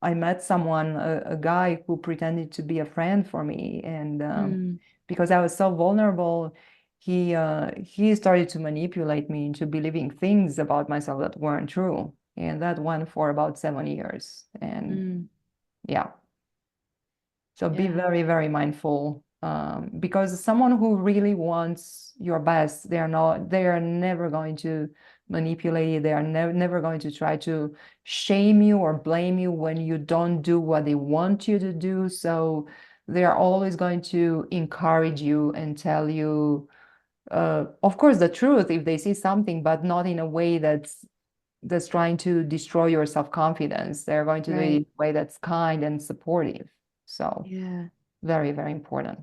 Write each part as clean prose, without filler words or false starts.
I met someone, a guy who pretended to be a friend for me, and Mm, because I was so vulnerable, he started to manipulate me into believing things about myself that weren't true, and that went for about 7 years. And mm, yeah, so be yeah. very, very mindful, because someone who really wants your best, they are never going to manipulate you. They are never going to try to shame you or blame you when you don't do what they want you to do. So they are always going to encourage you and tell you, of course, the truth if they see something, but not in a way that's trying to destroy your self-confidence. They're going to do it in Right. a way that's kind and supportive. So Yeah. very, very important.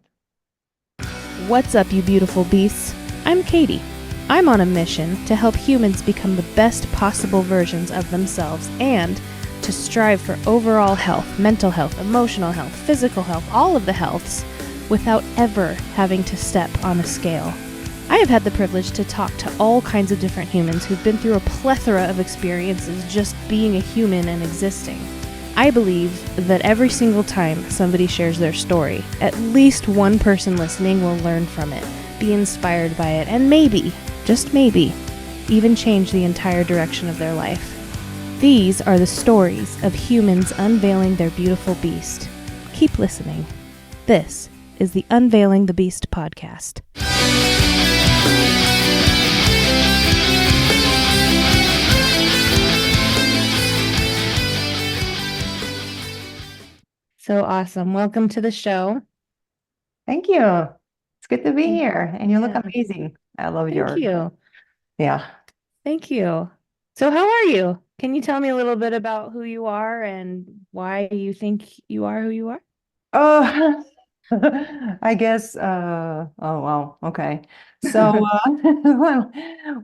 What's up, you beautiful beasts? I'm Katie. I'm on a mission to help humans become the best possible versions of themselves and to strive for overall health, mental health, emotional health, physical health, all of the healths, without ever having to step on a scale. I have had the privilege to talk to all kinds of different humans who've been through a plethora of experiences just being a human and existing. I believe that every single time somebody shares their story, at least one person listening will learn from it, be inspired by it, and maybe, just maybe, even change the entire direction of their life. These are the stories of humans unveiling their beautiful beast. Keep listening. This is the Unveiling the Beast podcast. So awesome. Welcome to the show. Thank you. It's good to be here. And you look Yeah, amazing. I love thank your, you. yeah. Thank you. So, how are you? Can you tell me a little bit about who you are and why you think you are who you are? Oh, I guess, oh, wow. Okay. So,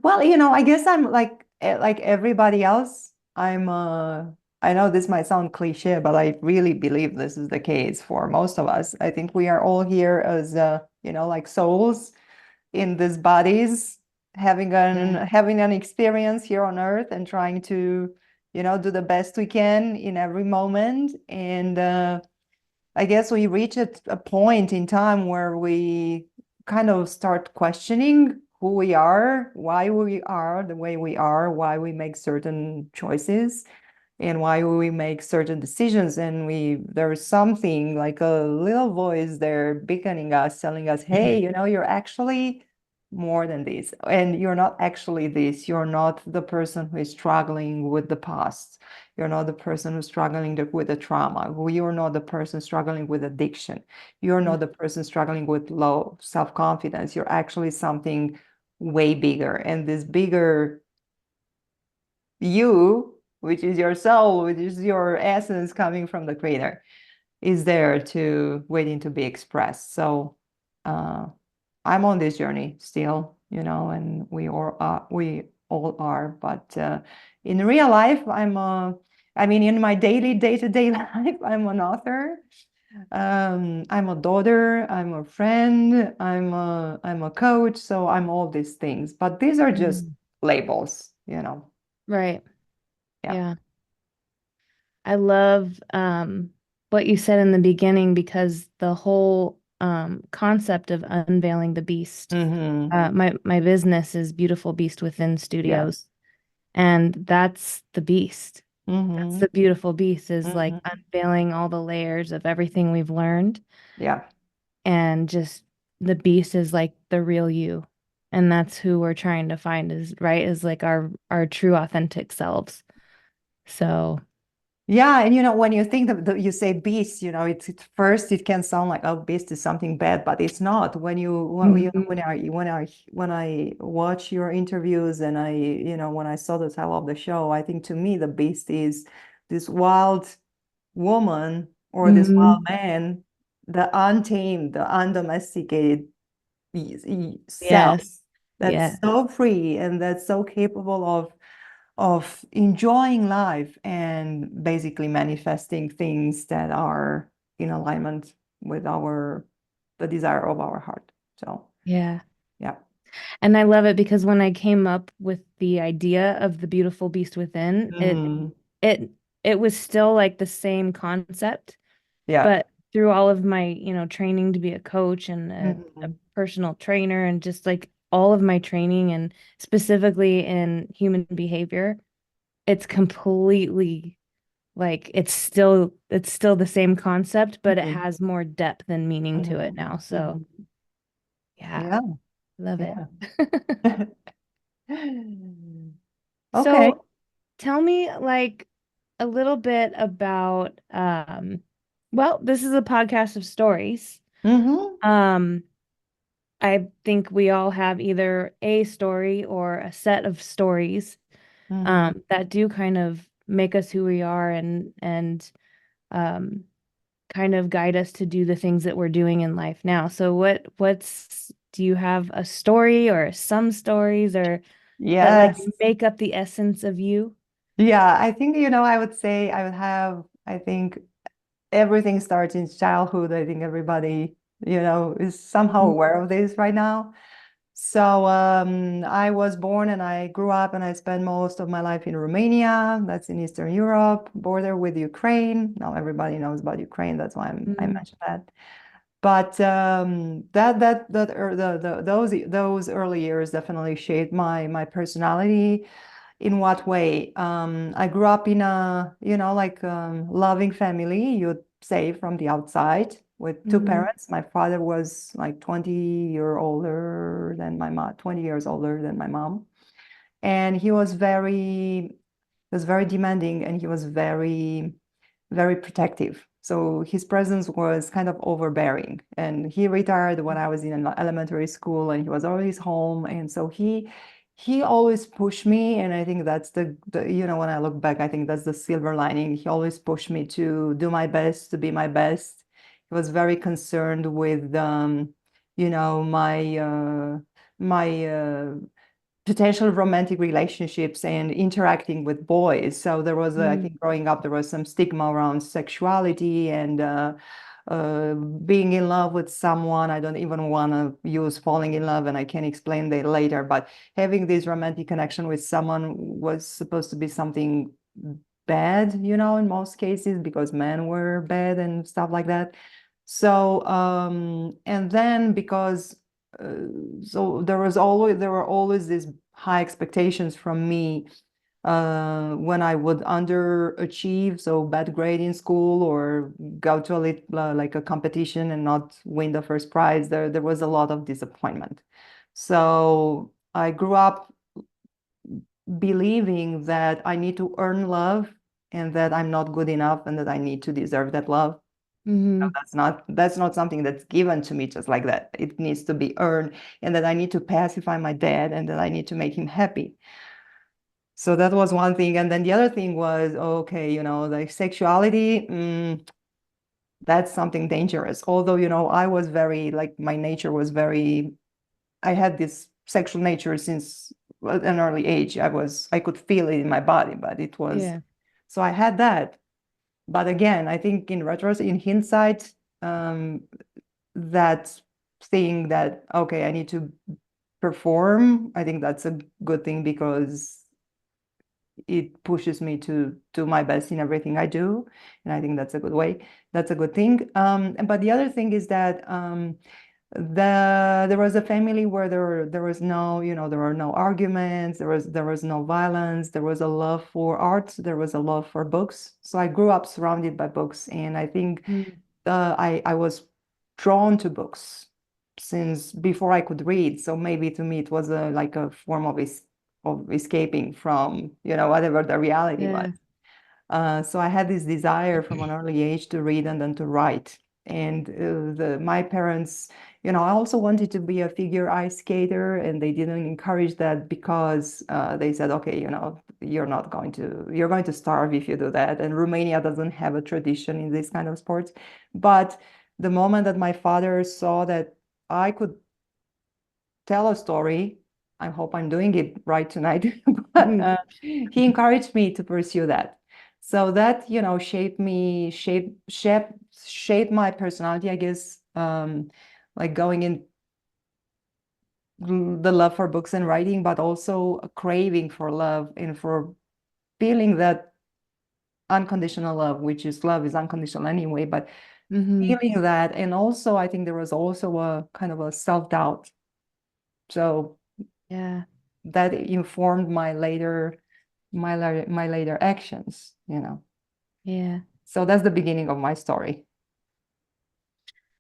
I guess I'm like everybody else. I know this might sound cliche, but I really believe this is the case for most of us. I think we are all here as, like souls in these bodies, Yeah. having an experience here on earth and trying to, do the best we can in every moment. And I guess we reach at a point in time where we kind of start questioning who we are, why we are the way we are, why we make certain choices, and why we make certain decisions. And there's something like a little voice there beckoning us, telling us, hey, you're actually more than this, and you're not actually this. You're not the person who is struggling with the past. You're not the person who's struggling with the trauma. You're not the person struggling with addiction. You're not the person struggling with low self-confidence. You're actually something way bigger. And this bigger you, which is your soul, which is your essence coming from the creator, is there to waiting to be expressed. So uh, I'm on this journey still, and we all are. But in real life, I mean, in my daily day-to-day life, I'm an author. I'm a daughter. I'm a friend. I'm a coach. So I'm all these things. But these are just Mm. labels. Right. Yeah. Yeah. I love what you said in the beginning because the whole concept of unveiling the beast. Mm-hmm. My business is Beautiful Beast Within Yeah. Studios, and that's the beast. That's Mm-hmm. the beautiful beast is like Mm-hmm. unveiling all the layers of everything we've learned, Yeah. and just the beast is like the real you. And that's who we're trying to find is right is like our true authentic selves. So, Yeah, and when you think that you say beast, it's first it can sound like, oh, beast is something bad, but it's not. mhm. When I watch your interviews, and when I saw the title of the show, I think to me the beast is this wild woman or this wild Mhm. man, the untamed, the undomesticated self Yes. that's Yeah. so free and that's so capable of enjoying life and basically manifesting things that are in alignment with the desire of our heart. So Yeah. yeah. And I love it because when I came up with the idea of the beautiful beast within, it Mm, it it was still like the same concept, Yeah. but through all of my, training to be a coach and a Mhm. personal trainer and just like all of my training and specifically in human behavior, it's completely like it's still the same concept, but it Mhm. has more depth and meaning to it Mhm. now. So, Mhm. yeah, Yeah. love it. Yeah. Okay. So, tell me like a little bit about well, this is a podcast of stories. Mm-hmm. Um I think we all have either a story or a set of stories Mm-hmm. that do kind of make us who we are and um kind of guide us to do the things that we're doing in life now. So what's do you have a story or some stories or that like Yes. make up the essence of you? Yeah, I think, I would say I would have, I think everything starts in childhood. I think everybody, is somehow Mhm. aware of this right now. So I was born and I grew up and I spent most of my life in Romania. That's in Eastern Europe, border with Ukraine. Now everybody knows about Ukraine. That's why I Mm, mentioned that. But those early years definitely shaped my personality. In what way? I grew up in a, like loving family, you'd say from the outside, with two mhm, parents. My father was like 20 year older than my mom, 20 years older than my mom. And he was very demanding and he was very, very protective. So his presence was kind of overbearing. And he retired when I was in elementary school and he was always home. And so he always pushed me. And I think that's when I look back, I think that's the silver lining. He always pushed me to do my best, to be my best. He was very concerned with my potential romantic relationships and interacting with boys. So there was, I mm, think, growing up, there was some stigma around sexuality and being in love with someone. I don't even want to use falling in love, and I can explain that later. But having this romantic connection with someone was supposed to be something bad, in most cases, because men were bad and stuff like that. So, and then because so there were always these high expectations from me when I would underachieve, so bad grade in school or go to like a competition and not win the first prize. There was a lot of disappointment. So I grew up believing that I need to earn love and that I'm not good enough and that I need to deserve that love. No, mhm, that's not something that's given to me just like that. It needs to be earned, and that I need to pacify my dad, and that I need to make him happy. So that was one thing, and then the other thing was, okay, like sexuality, that's something dangerous. Although, I was very, like, my nature was very, I had this sexual nature since an early age. I could feel it in my body, but it was, yeah. so I had that. But again, I think in retrospect, in hindsight, um, that thing that, okay, I need to perform, I think that's a good thing because it pushes me to do my best in everything I do. And I think that's a good way. That's a good thing. But the other thing is that there was a family where there was no, there were no arguments, there was no violence, there was a love for art, there was a love for books. So I grew up surrounded by books, and I think Mm, I was drawn to books since before I could read. So maybe to me it was like a form of escaping from whatever the reality was. yeah. So I had this desire from an early age to read and then to write. And my parents, I also wanted to be a figure ice skater, and they didn't encourage that because they said, okay, you're going to starve if you do that. And Romania doesn't have a tradition in this kind of sports. But the moment that my father saw that I could tell a story. I hope I'm doing it right tonight. But Mhm. he encouraged me to pursue that. So that, shaped my personality, I guess, like going in the love for books and writing, but also a craving for love and for feeling that unconditional love, which is love is unconditional anyway, but Mm-hmm. feeling that. And also, I think there was also a kind of a self-doubt. So Yeah. that informed my later actions, Yeah. So that's the beginning of my story.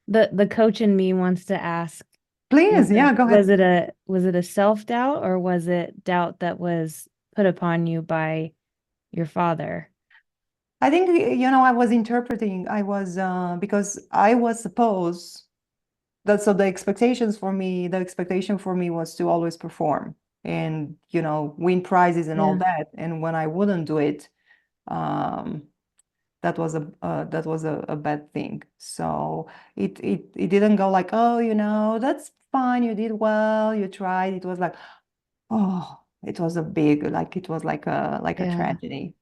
The coach in me wants to ask, Please, yeah, go ahead. was it a self-doubt or was it doubt that was put upon you by your father? I think, I was interpreting, because I was supposed that, so the expectation for me was to always perform and, win prizes and all Yeah. that. And when I wouldn't do it, um, that was a bad thing. So it didn't go like, oh, that's fine, you did well, you tried. It was like, oh, it was a big, like it was like a Yeah. tragedy.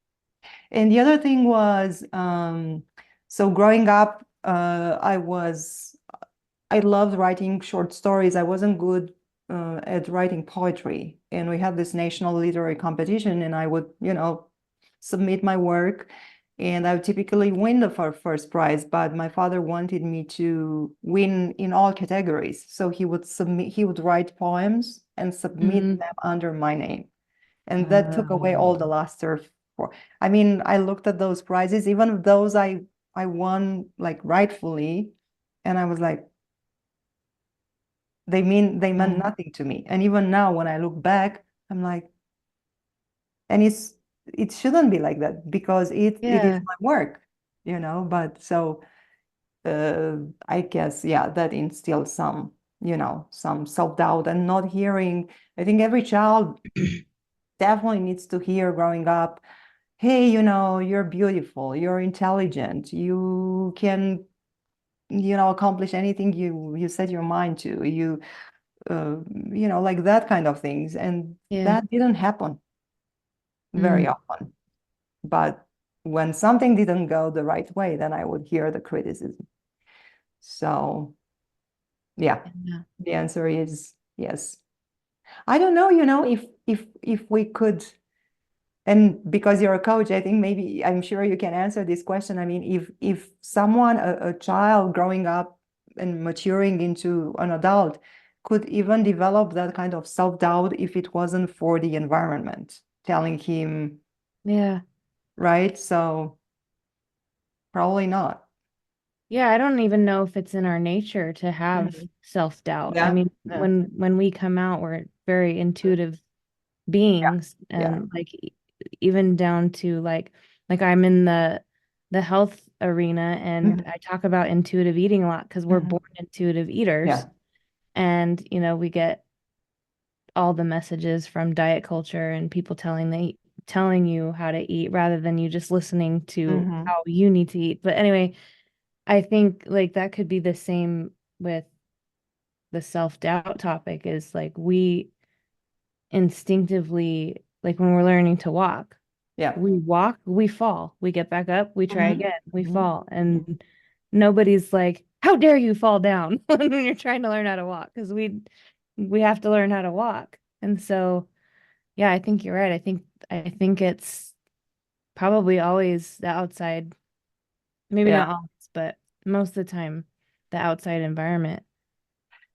And the other thing was, so growing up, I loved writing short stories. I wasn't good at writing poetry, and we had this national literary competition, and I would, submit my work, and I would typically win the first prize. But my father wanted me to win in all categories, so he would write poems and submit Mm-hmm. them under my name, and that took away all the Um, luster for. I mean, I looked at those prizes, even those I won like rightfully, and I was like, they meant yeah. nothing to me. And even now, when I look back, I'm like, and it shouldn't be like that because it is Yeah. my work, But so uh, I guess, yeah, that instills some self-doubt and not hearing. I think every child definitely needs to hear growing up, hey, you're beautiful, you're intelligent, you can, accomplish anything you set your mind to. Like that kind of things. And Yeah. that didn't happen very Mm. often. But when something didn't go the right way, then I would hear the criticism. So, yeah, Yeah. the answer is yes. I don't know, if we could, and because you're a coach, I think maybe I'm sure you can answer this question. I mean, if someone, a child growing up and maturing into an adult, could even develop that kind of self-doubt if it wasn't for the environment telling him, Yeah. right? So probably not. Yeah, I don't even know if it's in our nature to have Mhm. self-doubt. I Yeah, mean, yeah, when we come out, we're very intuitive yeah, beings yeah. and like even down to like I'm in the health arena and Mhm, I talk about intuitive eating a lot because we're mhm. born intuitive eaters Yeah. and we get all the messages from diet culture and people telling you how to eat rather than you just listening to Mhm. how you need to eat. But anyway, I think like that could be the same with the self-doubt topic is like we instinctively, like when we're learning to walk, Yeah. we walk, we fall, we get back up, we try Mhm, again, we mhm, fall. mhm. And nobody's like, how dare you fall down when you're trying to learn how to walk? Because we have to learn how to walk. And so, yeah, I think you're right. I think it's probably always the outside, maybe Yeah. not always, but most of the time, the outside environment.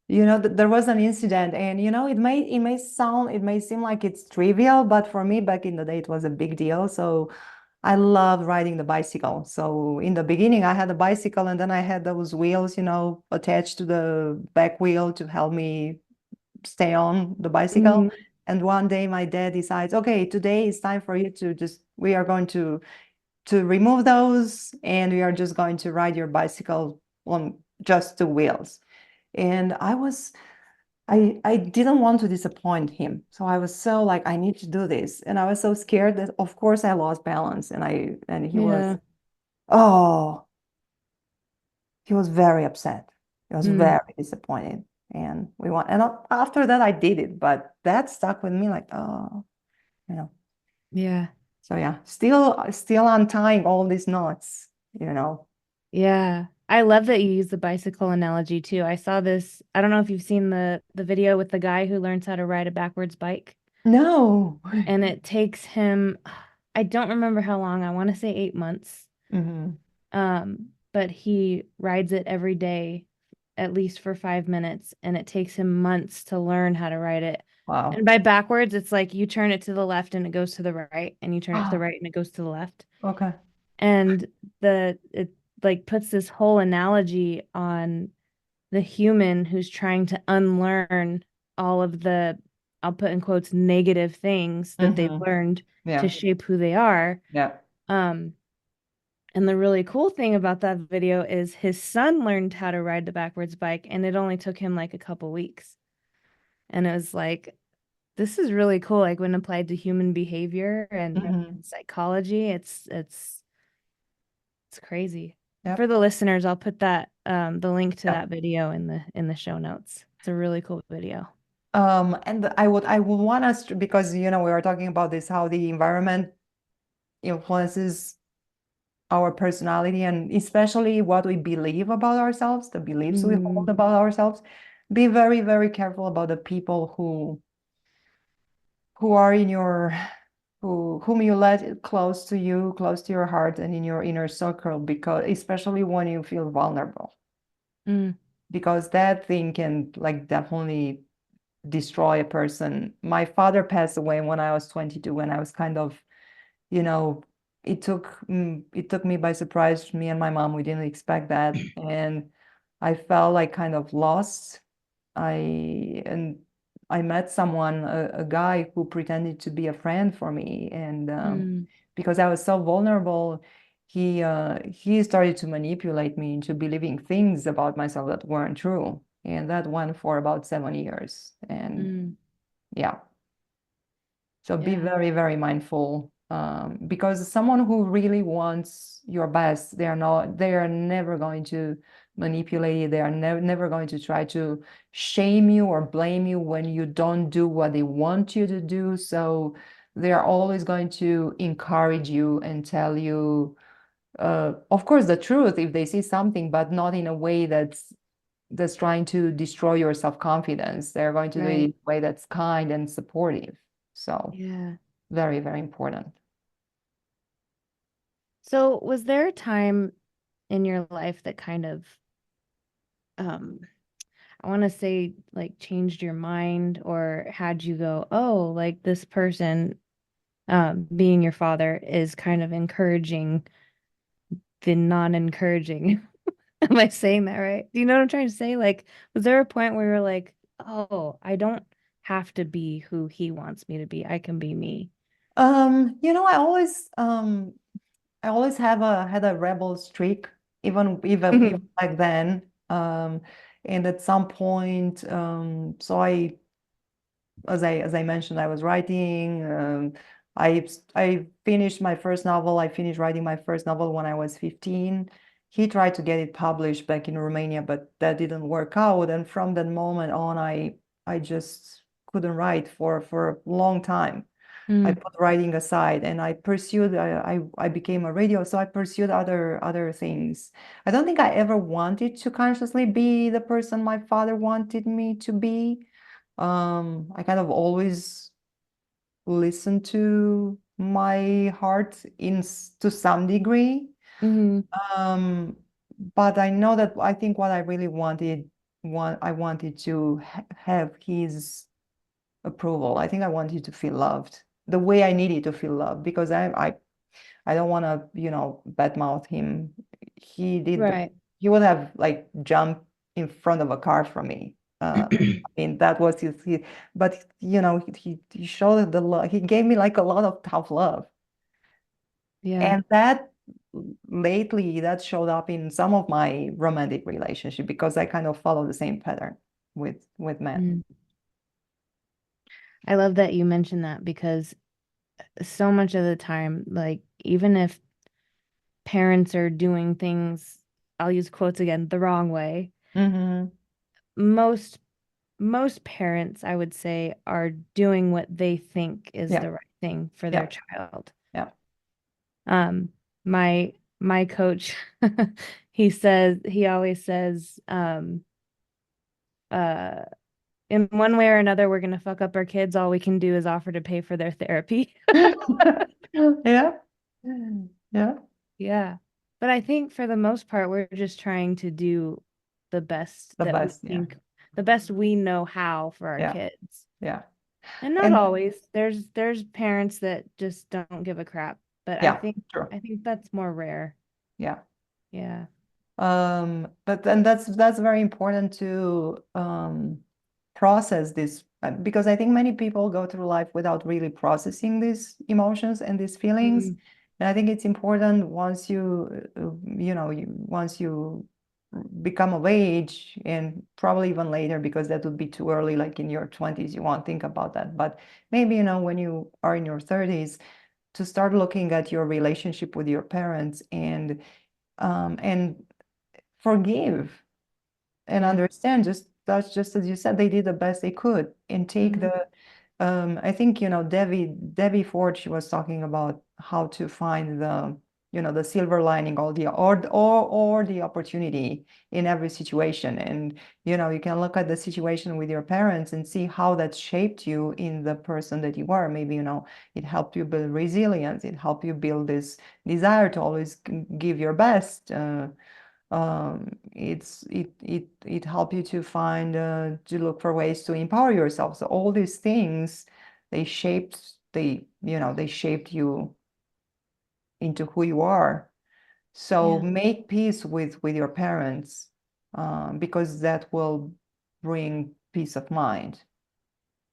There was an incident, and it may seem like it's trivial, but for me back in the day, it was a big deal. So I loved riding the bicycle. So in the beginning, I had a bicycle, and then I had those wheels, attached to the back wheel to help me stay on the bicycle. Hmm. And one day, my dad decides, okay, today it's time for you to we are going to remove those, and we are just going to ride your bicycle on just two wheels. And I didn't want to disappoint him. So I was so like, I need to do this. And I was so scared that of course I lost balance. And Yeah. oh, he was very upset. He was Mm. very disappointed. And after that I did it, but that stuck with me like, oh, you know. Yeah. So yeah, still untying all these knots. Yeah. I love that you use the bicycle analogy too. I saw this, I don't know if you've seen the video with the guy who learns how to ride a backwards bike. No. And it takes him I don't remember how long. I want to say 8 months. Hmm. But he rides it every day, at least for 5 minutes, and it takes him months to learn how to ride it. And Wow. by backwards, it's like you turn it to the left and it goes to the right, and you turn it to the Ah, right and it goes to the left. okay. And it like puts this whole analogy on the human who's trying to unlearn all of the, I'll put in quotes, negative things that they've Hmm. learned to Yeah. shape who they are. Yeah. Um, and the really cool thing about that video is his son learned how to ride the backwards bike, and it only took him like a couple weeks. And it was like, this is really cool. Like when applied to human behavior Hmm. and psychology, it's crazy. For Yep. the listeners, I'll put that the link to Yep. that video in the show notes. It's a really cool video. And I would want us to, because we are talking about this, how the environment influences our personality and especially what we believe about ourselves, the beliefs we hold Mm, about ourselves. Be very, very careful about the people who are in your whom you let close to you, close to your heart and in your inner circle, because especially when you feel vulnerable, mm, because that thing can like definitely destroy a person. My father passed away when I was 22, when I was kind of, you know, it took me by surprise, me and my mom, we didn't expect that. And I felt like kind of lost. And I met someone, a guy who pretended to be a friend for me, and mm, because I was so vulnerable, he started to manipulate me into believing things about myself that weren't true, and that went for about 7 years. And mm. yeah, so be Yeah, very, very mindful, because someone who really wants your best, they are never going to manipulate you. They are never going to try to shame you or blame you when you don't do what they want you to do. So they are always going to encourage you and tell you, of course, the truth if they see something, but not in a way that's trying to destroy your self-confidence. They're going to do it in right. a way that's kind and supportive. So Yeah. very, very important. So, was there a time in your life that kind of, um, I want to say, like changed your mind or had you go, oh, like this person, being your father, is kind of encouraging the non-encouraging? Am I saying that right? Do you know what I'm trying to say? Like, was there a point where you're like, oh, I don't have to be who he wants me to be. I can be me. I always had a rebel streak, even Mhm. back then. And at some point, so as I mentioned, I was writing. I finished my first novel. I finished writing my first novel when I was 15. He tried to get it published back in Romania, but that didn't work out. And from that moment on, I just couldn't write for a long time. I Mm, put writing aside and I pursued. I became a radio, so I pursued other things. I don't think I ever wanted to consciously be the person my father wanted me to be. I kind of always listen to my heart to some degree. mhm. Um, but I know that I think what I really I wanted to have his approval. I think I wanted to feel loved the way I needed to feel loved, because I don't want to, badmouth him. He did Right. he would have like jumped in front of a car from me. I mean, that was but he showed the love. He gave me like a lot of tough love. Yeah. And that lately that showed up in some of my romantic relationship, because I kind of follow the same pattern with men. Mm. I love that you mentioned that because so much of the time, like even if parents are doing things, I'll use quotes again, the wrong way, Hmm. most most parents, I would say, are doing what they think is Yeah, the right thing for their yeah, child. yeah. Um, my coach, he always says, uh, in one way or another, we're gonna fuck up our kids. All we can do is offer to pay for their therapy. Yeah. Yeah. Yeah. But I think for the most part, we're just trying to do the best The that we best. Yeah. think, the best we know how for our Yeah. kids. Yeah. And not And always. There's parents that just don't give a crap, but yeah, true. I think that's more rare. Yeah. Yeah. But then that's very important to process this because I think many people go through life without really processing these emotions and these feelings. Mm, And I think it's important once once you become of age and probably even later, because that would be too early, like in your 20s, you won't think about that. But maybe, when you are in your 30s, to start looking at your relationship with your parents and forgive and yeah. understand, just as you said, they did the best they could, and take Hmm. the I think, Debbie Ford, she was talking about how to find the silver lining, or the opportunity in every situation. And you can look at the situation with your parents and see how that shaped you in the person that you are. Maybe, it helped you build resilience, it helped you build this desire to always give your best. It help you to find to look for ways to empower yourself. So all these things, they shaped you into who you are. So Yeah. make peace with your parents, because that will bring peace of mind.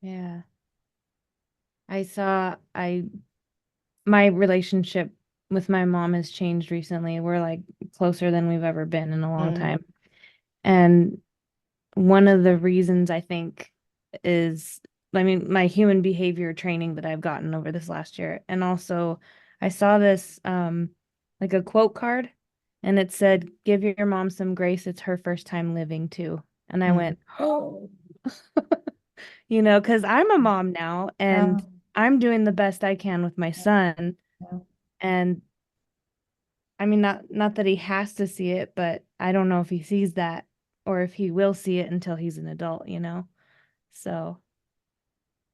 Yeah. I saw I my relationship with my mom has changed recently. We're like closer than we've ever been in a long Mm, time. And one of the reasons I think is, I mean, my human behavior training that I've gotten over this last year. And also I saw this like a quote card, and it said, "Give your mom some grace. It's her first time living too." And I mm, went, "Oh." Because I'm a mom now yeah, and I'm doing the best I can with my son. yeah, And I mean, not that he has to see it, but I don't know if he sees that or if he will see it until he's an adult. So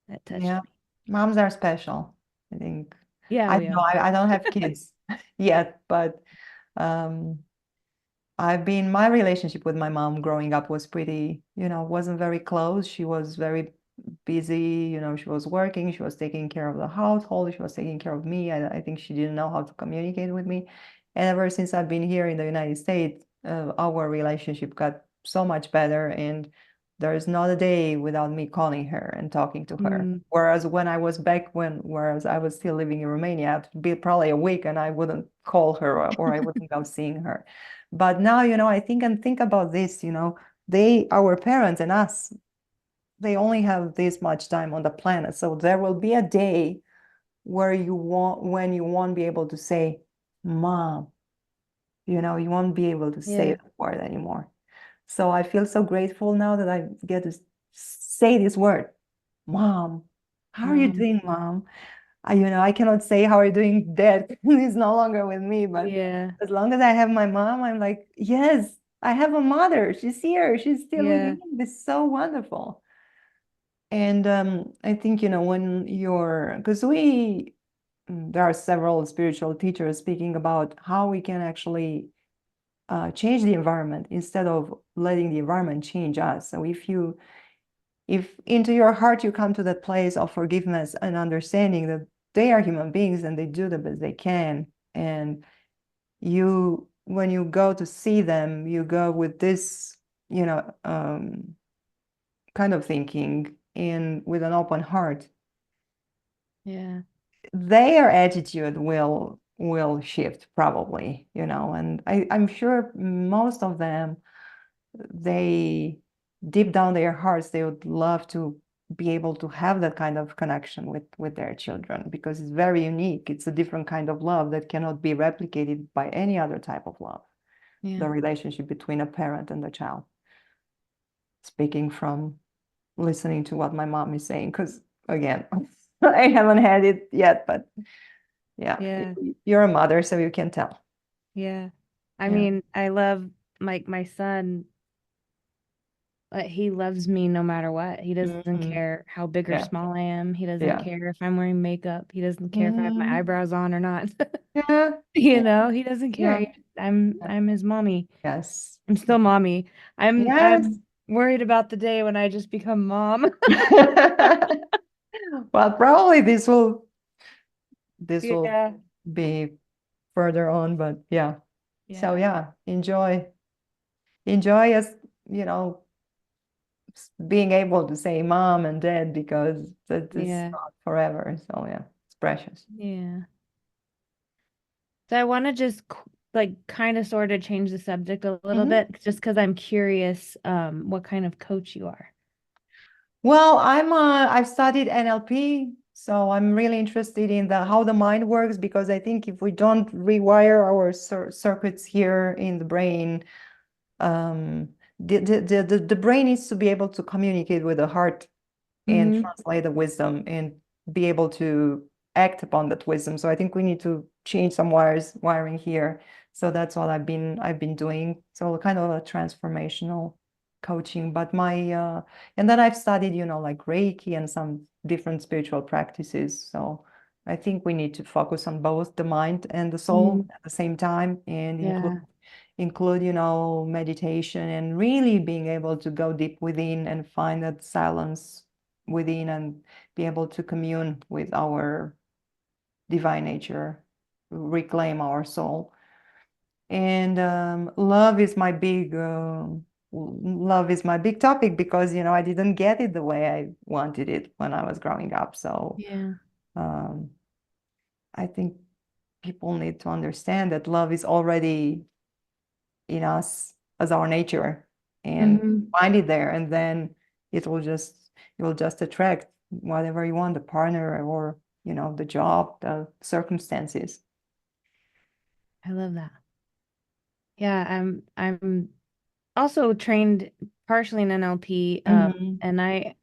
that touched yeah. me. Moms are special, I think. Yeah, I we don't know, are. I don't have kids yet, but um my relationship with my mom growing up was pretty, wasn't very close. She was very busy, she was working, she was taking care of the household, she was taking care of me. I think she didn't know how to communicate with me. And ever since I've been here in the United States, our relationship got so much better. And there is not a day without me calling her and talking to her. Mm, Whereas when I was back whereas I was still living in Romania, it'd be probably a week and I wouldn't call her, or I wouldn't go seeing her. But now, I think about this, our parents and us, they only have this much time on the planet. So there will be a day when you won't be able to say, Mom, you won't be able to say yeah. that word anymore. So I feel so grateful now that I get to say this word, Mom. How are you Mom. doing, Mom? I cannot say how are you doing. Dad is no longer with me, but Yeah. as long as I have my mom, I'm like, yes, I have a mother. She's here. She's still with Yeah. me. It's so wonderful. And I think, because there are several spiritual teachers speaking about how we can actually change the environment instead of letting the environment change us. So if into your heart you come to that place of forgiveness and understanding that they are human beings and they do the best they can, and when you go to see them, you go with this, you know, um, kind of thinking and with an open heart, Yeah. their attitude will shift probably, and I'm sure most of them, they deep down their hearts, they would love to be able to have that kind of connection with their children, because it's very unique. It's a different kind of love that cannot be replicated by any other type of love, Yeah. the relationship between a parent and a child. Speaking from listening to what my mom is saying, because again, I haven't had it yet, but yeah, Yeah. you're a mother, so you can tell. Yeah. I Yeah. mean, I love my son. he loves me no matter what. He doesn't Mhm. care how big or Yeah. small I am. He doesn't Yeah. care if I'm wearing makeup. He doesn't care if I have my Mhm. eyebrows on or not. Yeah. You Yeah. know, he doesn't care. Yeah. I'm his mommy. Yes. I'm still mommy. Yes. I'm worried about the day when I just become mom. Well, probably this will Yeah. be further on, but yeah. So Yeah. yeah, enjoy as you know being able to say mom and dad because that is Yeah. not forever. So yeah, it's precious. Yeah. So I want to just like kind of sort of change the subject a little Mhm. bit just because I'm curious what kind of coach you are. Well, I've studied NLP, so I'm really interested in the how the mind works because I think if we don't rewire our circuits here in the brain, um, the brain needs to be able to communicate with the heart and Mm-hmm. translate the wisdom and be able to act upon that wisdom. So I think we need to change some wiring here. So that's what I've been doing. So kind of a transformational coaching. But my and then I've studied, like Reiki and some different spiritual practices. So I think we need to focus on both the mind and the soul Mm-hmm. at the same time and Yeah. include meditation and really being able to go deep within and find that silence within and be able to commune with our divine nature, reclaim our soul. And love is my big topic because I didn't get it the way I wanted it when I was growing up. So Yeah. um, I think people need to understand that love is already in us as our nature and Mm-hmm. find it there, and then it will just you will just attract whatever you want, the partner or the job, the circumstances. I love that. Yeah, I'm also trained partially in NLP. Hmm. And I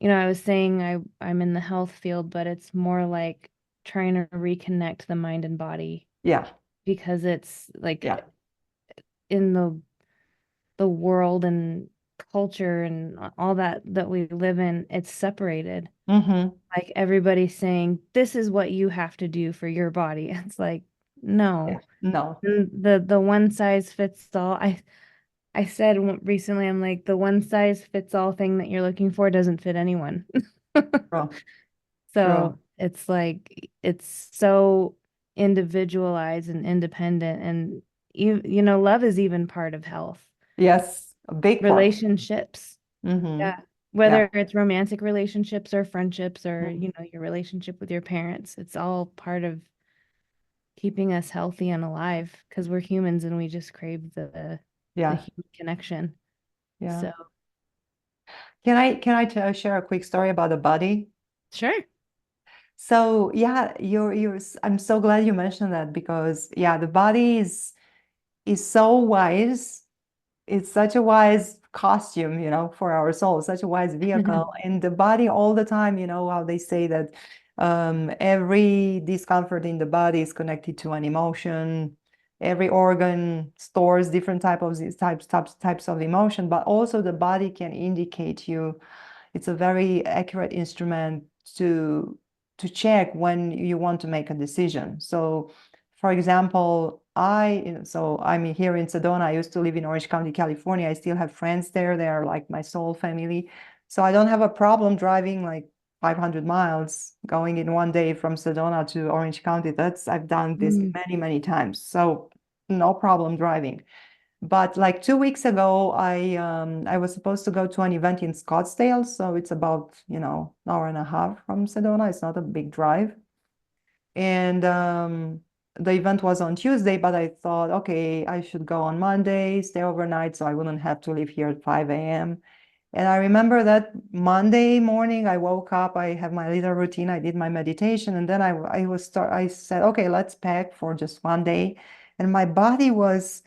was saying I'm in the health field, but it's more like trying to reconnect the mind and body Yeah. because it's Yeah. like in the world and culture and all that we live in, it's separated. Hmm. Like everybody's saying, this is what you have to do for your body. It's like, Yeah. no. No. And the one size fits all. I said recently, I'm like, the one size fits all thing that you're looking for doesn't fit anyone. True. So True. it's like it's so individualized and independent, and love is even part of health. Yes, a big part. Relationships. Hmm. Yeah. Yeah. Whether it's romantic relationships or friendships or, Mhm. your relationship with your parents, it's all part of keeping us healthy and alive because we're humans and we just crave the Yeah. human connection. Yeah. So, Can I share a quick story about the body? sure. So yeah, I'm so glad you mentioned that because yeah, the body is so wise. It's such a wise costume, for our soul, such a wise vehicle. And the body all the time, how they say that every discomfort in the body is connected to an emotion. Every organ stores different types of emotion, but also the body can indicate you. It's a very accurate instrument to to check when you want to make a decision. So, for example, I'm here in Sedona. I used to live in Orange County, California. I still have friends there. They are like my soul family. So I don't have a problem driving like 500 miles going in one day from Sedona to Orange County. I've done this Mm, many, many times. So no problem driving. But like 2 weeks ago, I was supposed to go to an event in Scottsdale, so it's about an hour and a half from Sedona. It's not a big drive, and the event was on Tuesday. But I thought, okay, I should go on Monday, stay overnight, so I wouldn't have to leave here at 5 a.m. And I remember that Monday morning, I woke up. I have my little routine. I did my meditation, and then I said, okay, let's pack for just one day, and my body was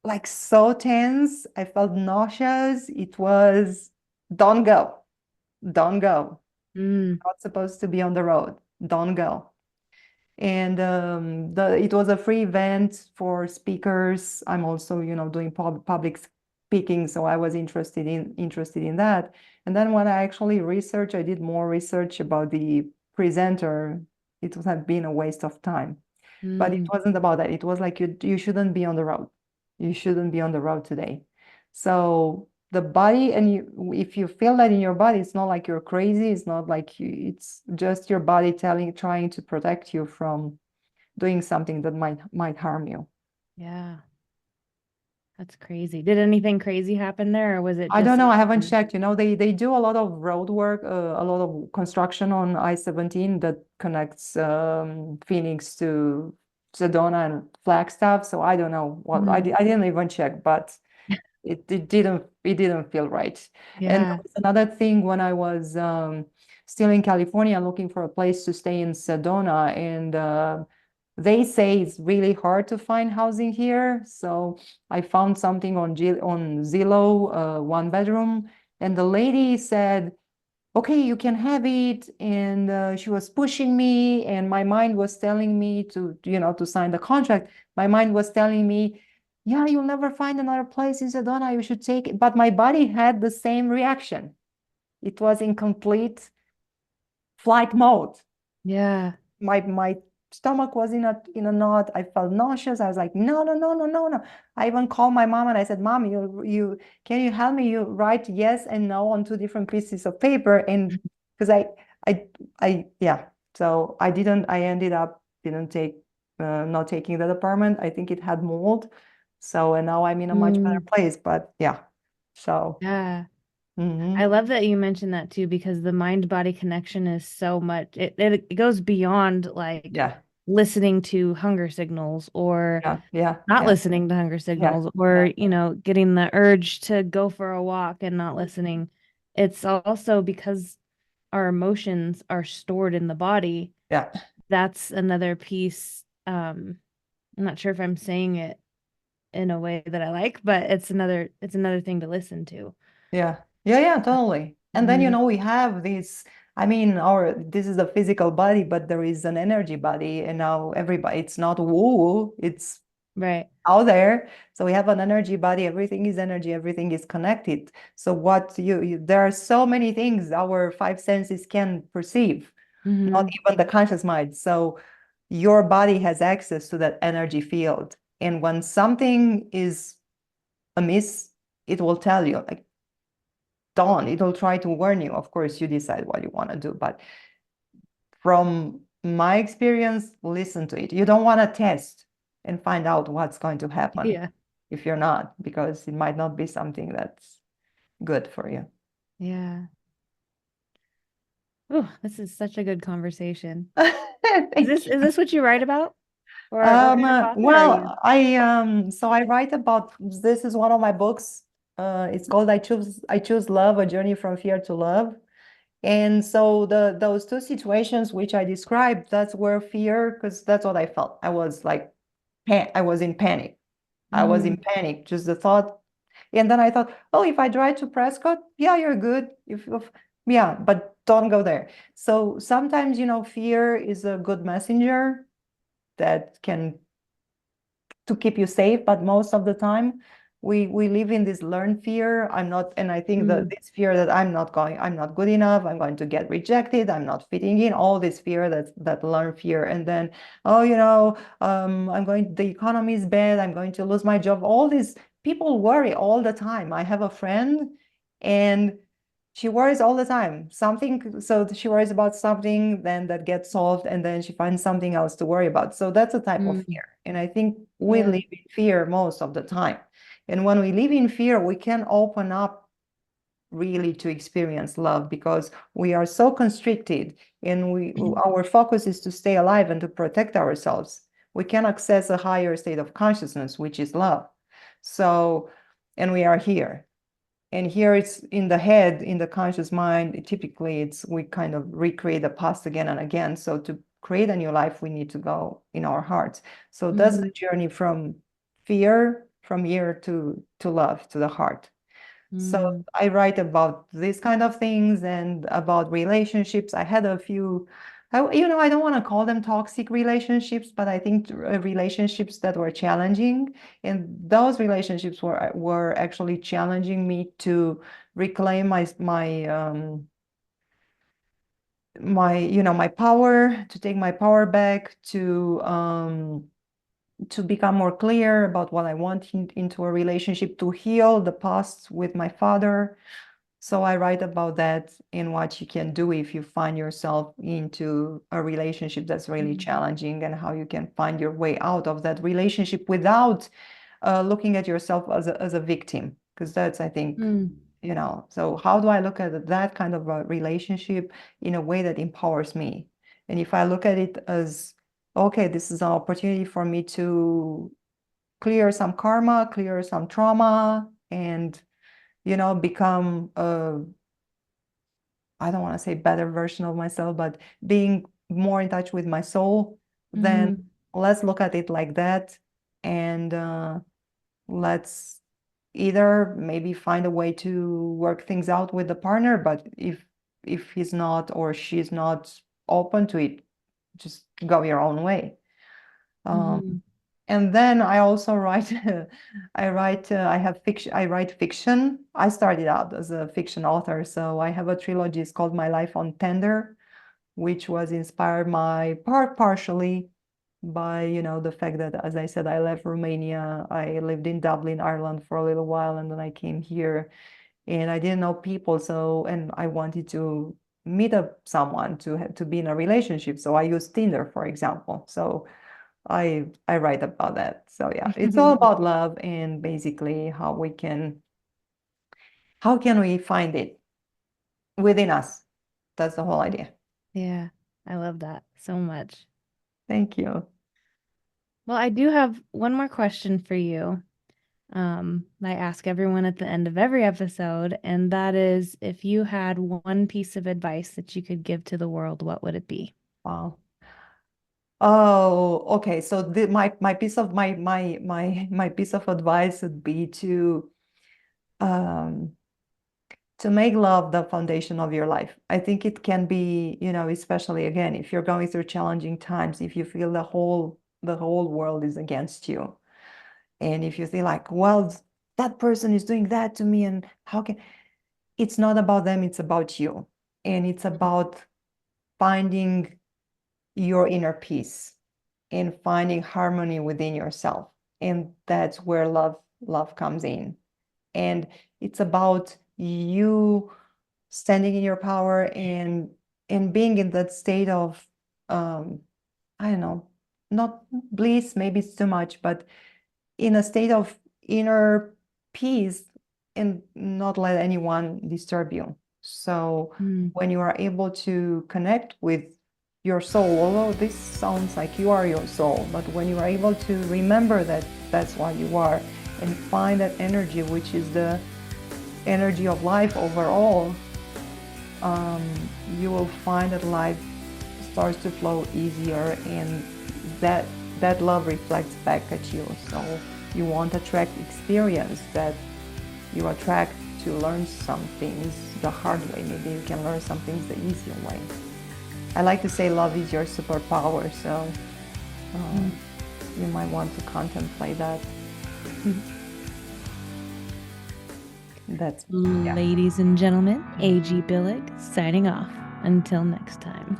like so tense. I felt nauseous. It was, don't go, don't go. mm, Not supposed to be on the road. Don't go. And it was a free event for speakers. I'm also, doing public speaking, so I was interested in that. And then when I actually researched, I did more research about the presenter. It would have been a waste of time. But it Mm, wasn't about that. It was like you shouldn't be on the road. You shouldn't be on the road today. So the body, and if you feel that in your body, it's not like you're crazy. It's not like it's just your body trying to protect you from doing something that might harm you. yeah, that's crazy. Did anything crazy happen there, or was it I don't just know. I haven't um, checked. They do a lot of road work, a lot of construction on I-17 that connects Phoenix to Sedona and Flagstaff. So I don't know what mhm. I didn't even check, but it didn't feel right. And there Yeah, was another thing when I was still in California looking for a place to stay in Sedona, and they say it's really hard to find housing here. So I found something on Zillow, 1 bedroom, and the lady said, "Okay, you can have it." And she was pushing me, and my mind was telling me to sign the contract. My mind was telling me, "Yeah, you'll never find another place in Sedona. You should take it." But my body had the same reaction. It was in complete flight mode. yeah. My stomach was in a knot. I felt nauseous. I was like, no, no, no, no, no, no. I even called my mom and I said, "Mom, you can you help me? You write yes and no on 2 different pieces of paper." And because I yeah. So I ended up didn't take not taking that apartment. I think it had mold. So and now I'm in a much better Mm, place. But yeah. So yeah. I mhm. love that you mentioned that too, because the mind body connection is so much, it goes beyond like Yeah, listening to hunger signals or yeah, yeah, not yeah, listening to hunger yeah, signals or, getting the urge to go for a walk and not listening. It's also because our emotions are stored in the body. yeah. That's another piece. I'm not sure if I'm saying it in a way that I like, but it's another thing to listen to. Yeah. Yeah, yeah, totally. And then, Hmm. we have this, this is the physical body, but there is an energy body, and now everybody, it's not woo, it's Right. out there. So we have an energy body, everything is energy, everything is connected. So there are so many things our five senses can perceive, not Hmm. even the conscious mind. So your body has access to that energy field. And when something is amiss, it will tell you, like, dawn, it'll try to warn you. Of course, you decide what you want to do, but from my experience, listen to it. You don't want to test and find out what's going to happen Yeah. if you're not, because it might not be something that's good for you. Yeah. Oh, this is such a good conversation. Is Thank this you. is this what you write about? Or what kind of author are you? Well, I write about, this is one of my books. It's called I Choose Love, A Journey from Fear to Love. And so those two situations which I described, that's where fear, because that's what I felt. I was like, I was in panic. I was in Mm, panic, just the thought. And then I thought, oh, if I drive to Prescott, yeah, you're good. Yeah, but don't go there. So sometimes, fear is a good messenger that can to keep you safe, but most of the time we live in this learned fear. I'm not, and I think that mm, this fear that I'm not good enough, I'm going to get rejected, I'm not fitting in, all this fear, that learned fear. And then, oh, the economy is bad, I'm going to lose my job. All these people worry all the time. I have a friend, and she worries all the time. So she worries about something, then that gets solved, and then she finds something else to worry about. So that's a type of mm. fear. And I think we Yeah. live in fear most of the time. And when we live in fear, we can open up really to experience love, because we are so constricted, and our focus is to stay alive and to protect ourselves. We can access a higher state of consciousness, which is love. So, and we are here. And here it's in the head, in the conscious mind. Typically, we kind of recreate the past again and again. So to create a new life, we need to go in our hearts. So that's the Hmm. journey from fear, from here to love, to the heart. So Mm. I write about these kind of things and about relationships. I had a few. I don't want to call them toxic relationships, but I think relationships that were challenging, and those relationships were actually challenging me to reclaim my power, to take my power back, to become more clear about what I want into a relationship, to heal the past with my father. So I write about that and what you can do if you find yourself into a relationship that's really challenging, and how you can find your way out of that relationship without looking at yourself as a victim. Because that's, I think, so how do I look at that kind of a relationship in a way that empowers me? And if I look at it as, okay, this is an opportunity for me to clear some karma, clear some trauma, and become I don't want to say better version of myself, but being more in touch with my soul, then let's look at it like that. And let's either maybe find a way to work things out with the partner, but if he's not or she's not open to it, just go your own way. And then I also write, I write fiction. I started out as a fiction author, so I have a trilogy. It's called My Life on Tender, which was inspired partially by, the fact that, as I said, I left Romania. I lived in Dublin, Ireland for a little while, and then I came here, and I didn't know people. And I wanted to meet up someone to be in a relationship. So I used Tinder, for example. So I write about that. So yeah, it's all about love, and basically how can we find it within us? That's the whole idea. Yeah, I love that so much. Thank you. Well, I do have one more question for you. I ask everyone at the end of every episode, and that is, if you had one piece of advice that you could give to the world, what would it be? Wow. Oh, okay. So my piece of my piece of advice would be um to make love the foundation of your life. I think it can be, especially again, if you're going through challenging times, if you feel the whole world is against you, and if you feel like, well, that person is doing that to me, and how can it's not about them, it's about you. And it's about finding your inner peace and finding harmony within yourself. And that's where love comes in. And it's about you standing in your power, and being in that state of I don't know, not bliss, maybe it's too much, but in a state of inner peace, and not let anyone disturb you. So when you are able to connect with your soul, although this sounds like you are your soul, but when you are able to remember that that's what you are, and find that energy, which is the energy of life overall, you will find that life starts to flow easier, and that love reflects back at you. So you won't attract experience, that you attract to learn some things the hard way. Maybe you can learn some things the easier way. I like to say love is your superpower, so you might want to contemplate that. That's Ladies and gentlemen, A.G. Billig signing off. Until next time.